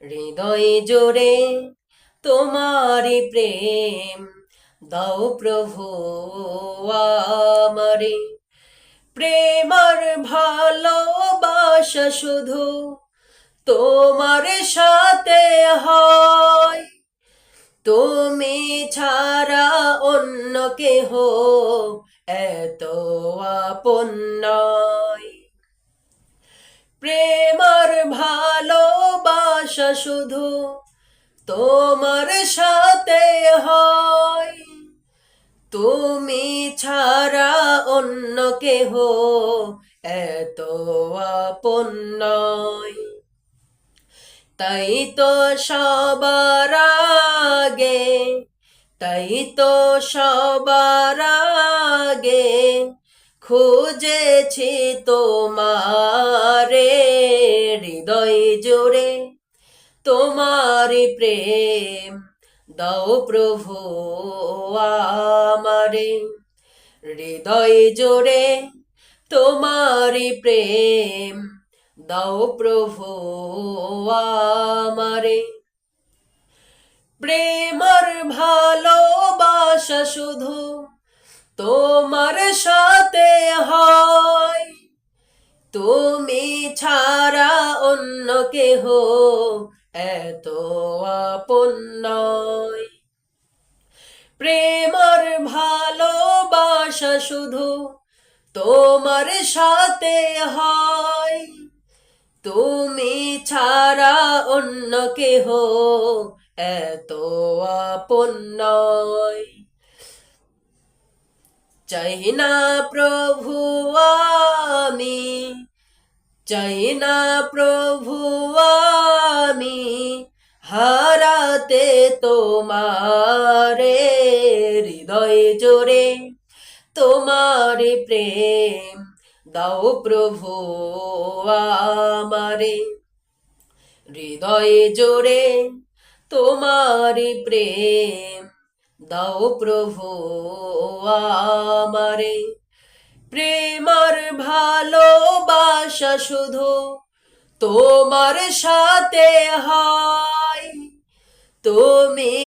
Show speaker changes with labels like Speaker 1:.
Speaker 1: হৃদয় জোরে তোমারি প্রেম দাও প্রভু আমারে। প্রেম আর ভালোবাসা শুধু তোমার সাথে হয়, তুমি ছাড়া অন্য কেহ এত আপন নয়। প্রেম আর ভালোবাসা শুধু তোমার সাথে হয়, তুমি ছাড়া অন্য কেহ এত আপন নয়। তাই তো সবার আগে, তাই তো সবার আগে খুঁজেছি তোমারে। হৃদয় জোরে তোমারি প্রেম দাও প্রভু আমারে। হৃদয় জোরে তোমারি প্রেম দাও প্রভু আমারে। প্রেম আর ভালোবাসা শুধু তোমার সাথে হয়, তুমি ছাড়া অন্য কেহ এত আপন নয়। প্রেম আর ভালোবাসা শুধু তোমার সাথে হয়, তুমি ছাড়া অন্য কেহ এত আপন নয়। চাই না প্রভু আমি, চাই না প্রভু আমি হারাতে তোমারে। হৃদয় জোরে তোমারি প্রেম দাও প্রভু আমারে। হৃদয় জোরে তোমারি প্রেম দাও প্রভু আমারে। প্রেম আর ভালোবাসা শুধু তোমার সাথে হয়, তুমি